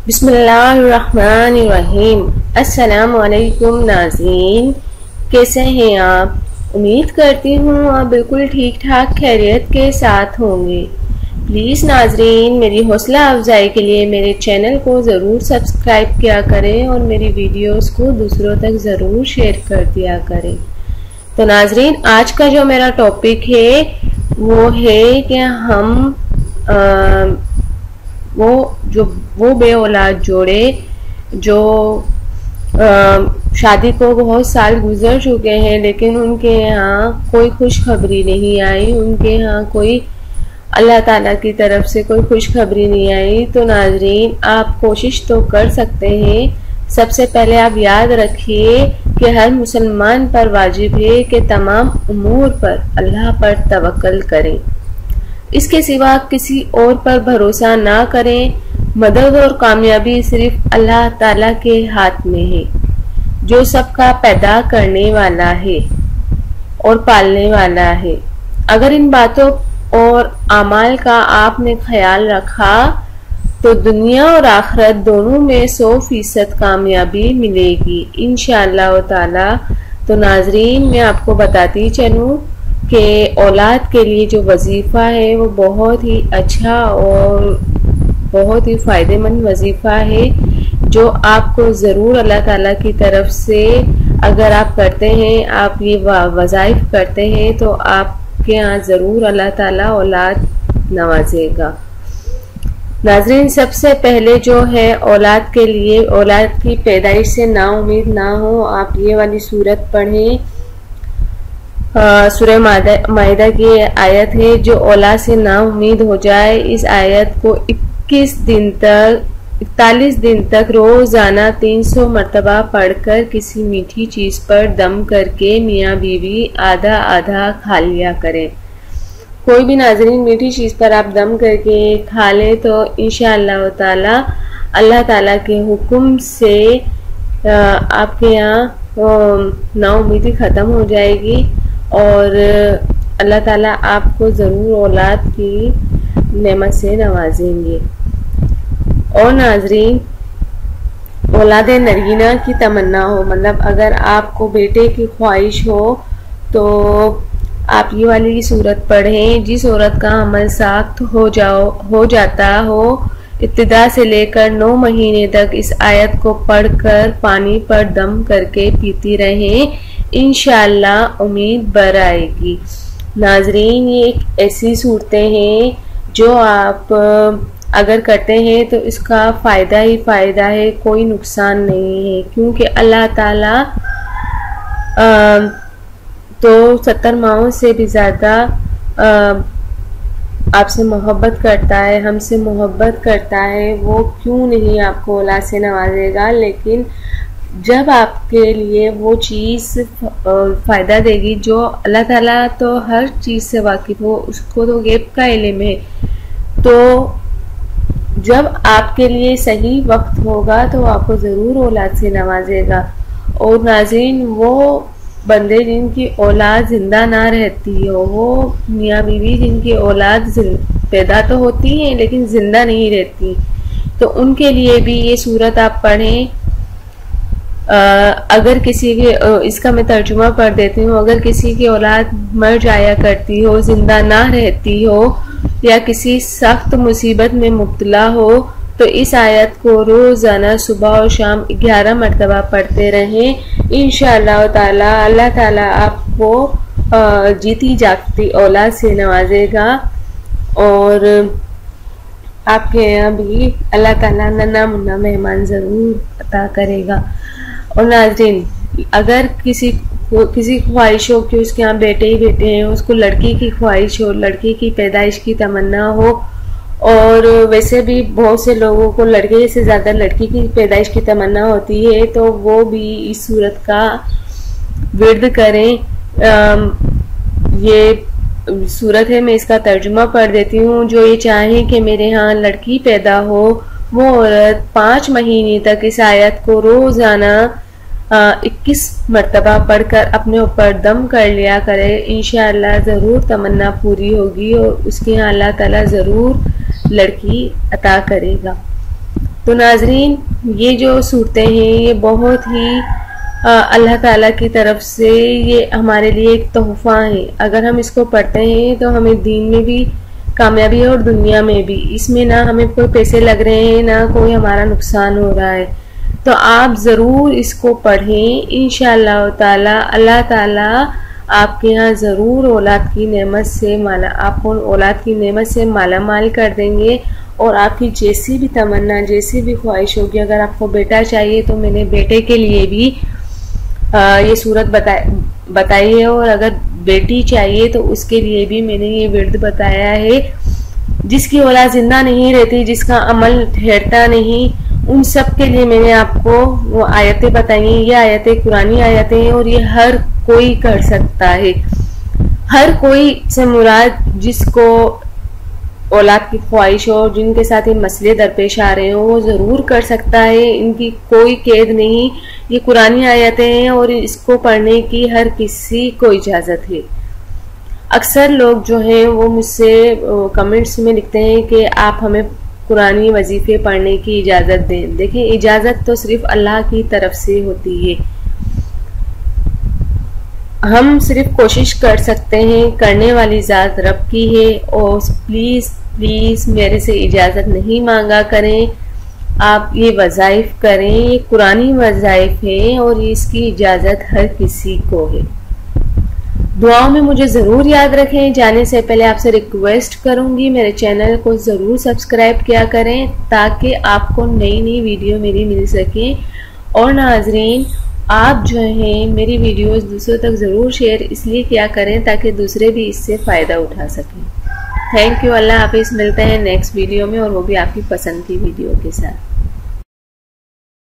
बिस्मिल्लाहिर्रहमानिर्रहीम। अस्सलामुअलैकुम नाज़रीन, कैसे हैं आप? उम्मीद करती हूँ आप बिल्कुल ठीक ठाक खैरियत के साथ होंगे। प्लीज़ नाज़रीन, मेरी हौसला अफजाई के लिए मेरे चैनल को ज़रूर सब्सक्राइब किया करें और मेरी वीडियोस को दूसरों तक ज़रूर शेयर कर दिया करें। तो नाज़रीन, आज का जो मेरा टॉपिक है वो है कि हम वो बे औलाद जोड़े जो शादी को बहुत साल गुजर चुके हैं लेकिन उनके यहाँ कोई खुशखबरी नहीं आई, उनके यहाँ कोई अल्लाह ताला की तरफ से कोई खुशखबरी नहीं आई। तो नाजरीन, आप कोशिश तो कर सकते हैं। सबसे पहले आप याद रखिए कि हर मुसलमान पर वाजिब है कि तमाम उमूर पर अल्लाह पर तवक्कल करें, इसके सिवा किसी और पर भरोसा ना करें। मदद और कामयाबी सिर्फ अल्लाह ताला के हाथ में है, जो सबका पैदा करने वाला है और पालने वाला है। अगर इन बातों और अमाल का आपने ख्याल रखा तो दुनिया और आखिरत दोनों में 100% कामयाबी मिलेगी इंशाअल्लाह ताला। तो नाजरीन, मैं आपको बताती चलूँ कि औलाद के लिए जो वजीफ़ा है वो बहुत ही अच्छा और बहुत ही फ़ायदेमंद वजीफ़ा है, जो आपको ज़रूर अल्लाह ताला की तरफ से अगर आप करते हैं, आप ये वज़ाइफ करते हैं तो आपके यहाँ ज़रूर अल्लाह ताला औलाद नवाजेगा। नाज़रीन, सबसे पहले जो है औलाद के लिए, औलाद की पैदाइश से नाउम्मीद ना हो, आप ये वाली सूरत पढ़ें। सूरह माइदा की आयत है, जो औलाद से ना उम्मीद हो जाए, इस आयत को 41 दिन तक रोजाना 300 मरतबा पढ़कर किसी मीठी चीज पर दम करके मियाँ बीवी आधा आधा खा लिया करें। कोई भी नाज़रीन मीठी चीज पर आप दम करके खा ले तो इंशाअल्लाह ताला अल्लाह ताला के हुक्म से आपके यहाँ नाउम्मीदी ख़त्म हो जाएगी और अल्लाह ताला आपको ज़रूर औलाद की नेमत से नवाजेंगे। और नाजरीन, औलाद नगीना की तमन्ना हो, मतलब अगर आपको बेटे की ख्वाहिश हो तो आप ये वाली सूरत पढ़ें। जिस औरत का अमल साख्त हो जाता हो, इब्तिदा से लेकर 9 महीने तक इस आयत को पढ़कर पानी पर दम करके पीती रहें, इंशाअल्लाह उम्मीद बर आएगी। नाजरीन, ये एक ऐसी सूरतें हैं जो आप अगर करते हैं तो इसका फ़ायदा ही फ़ायदा है, कोई नुकसान नहीं है, क्योंकि अल्लाह ताला तो 70 माओं से भी ज़्यादा आपसे मोहब्बत करता है, हमसे मोहब्बत करता है। वो क्यों नहीं आपको औलाद से नवाजेगा, लेकिन जब आपके लिए वो चीज़ फ़ायदा देगी, जो अल्लाह ताला तो हर चीज़ से वाकिफ़ हो, उसको तो गैब का इल्म है, तो जब आपके लिए सही वक्त होगा तो आपको ज़रूर औलाद से नवाजेगा। और नाज़रीन, वो बंदे जिनकी औलाद ज़िंदा ना रहती हो, वो मियाँ बीवी जिनकी औलाद पैदा तो होती हैं लेकिन ज़िंदा नहीं रहती, तो उनके लिए भी ये सूरत आप पढ़ें। अगर किसी के, इसका मैं तर्जुमा पढ़ देती हूँ, अगर किसी की औलाद मर जाया करती हो, जिंदा ना रहती हो या किसी सख्त मुसीबत में मुब्तला हो, तो इस आयत को रोजाना सुबह और शाम 11 मरतबा पढ़ते रहें। इंशाअल्लाह ताला अल्लाह ताला आपको जीती जागती औलाद से नवाजेगा और आपके यहाँ भी अल्लाह ताला नन्ना मुन्ना मेहमान ज़रूर अता करेगा। और नाज़रीन, अगर किसी ख्वाहिश हो कि उसके यहाँ बेटे ही बेटे हैं, उसको लड़की की ख्वाहिश हो, लड़की की पैदाइश की तमन्ना हो, और वैसे भी बहुत से लोगों को लड़के से ज़्यादा लड़की की पैदाइश की तमन्ना होती है, तो वो भी इस सूरत का विर्द करें। ये सूरत है, मैं इसका तर्जुमा पढ़ देती हूँ। जो ये चाहे कि मेरे यहाँ लड़की पैदा हो, वो औरत 5 महीने तक इस आयत को रोजाना 21 मरतबा पढ़कर अपने ऊपर दम कर लिया करे, इंशाअल्लाह ज़रूर तमन्ना पूरी होगी और उसके यहाँ अल्लाह ताला ज़रूर लड़की अता करेगा। तो नाजरीन, ये जो सूरतें हैं ये बहुत ही अल्लाह ताला की तरफ से ये हमारे लिए एक तोहफ़ा है। अगर हम इसको पढ़ते हैं तो हमें दीन में भी कामयाबी है और दुनिया में भी। इसमें ना हमें कोई पैसे लग रहे हैं, ना कोई हमारा नुकसान हो रहा है। तो आप ज़रूर इसको पढ़ें। इंशाअल्लाह ताला अल्लाह ताला आपके यहाँ ज़रूर औलाद की नेमत से माला माल कर देंगे। और आपकी जैसी भी तमन्ना, जैसी भी ख्वाहिश होगी, अगर आपको बेटा चाहिए तो मैंने बेटे के लिए भी ये सूरत बताई है, और अगर बेटी चाहिए तो उसके लिए भी मैंने ये विर्द बताया है। जिसकी औलाद जिंदा नहीं रहती, जिसका अमल ठहरता नहीं, उन सब के लिए मैंने आपको वो आयतें बताई हैं। ये आयतें कुरानी आयतें हैं और ये हर कोई कर सकता है। हर कोई से मुराद जिसको औलाद की ख्वाहिश हो, जिनके साथ ये मसले दरपेश आ रहे हो, वो ज़रूर कर सकता है। इनकी कोई कैद नहीं। ये कुरानी आयतें हैं और इसको पढ़ने की हर किसी को इजाज़त है। अक्सर लोग जो हैं वो मुझसे कमेंट्स में लिखते हैं कि आप हमें कुरानी वजीफ़े पढ़ने की इजाज़त दें। देखिए, इजाज़त तो सिर्फ अल्लाह की तरफ से होती है। हम सिर्फ कोशिश कर सकते हैं, करने वाली ज़ात रब की है। और प्लीज़ प्लीज़ मेरे से इजाज़त नहीं मांगा करें। आप ये वज़ाइफ करें, ये कुरानी वज़ाइफ है और इसकी इजाज़त हर किसी को है। दुआओं में मुझे ज़रूर याद रखें। जाने से पहले आपसे रिक्वेस्ट करूंगी, मेरे चैनल को ज़रूर सब्सक्राइब किया करें ताकि आपको नई नई वीडियो मेरी मिल सके। और नाजरीन, आप जो हैं मेरी वीडियोस दूसरों तक ज़रूर शेयर इसलिए किया करें ताकि दूसरे भी इससे फ़ायदा उठा सकें। Thank you. अल्लाह हाफिज़। मिलते हैं नेक्स्ट वीडियो में, और वो भी आपकी पसंद की वीडियो के साथ।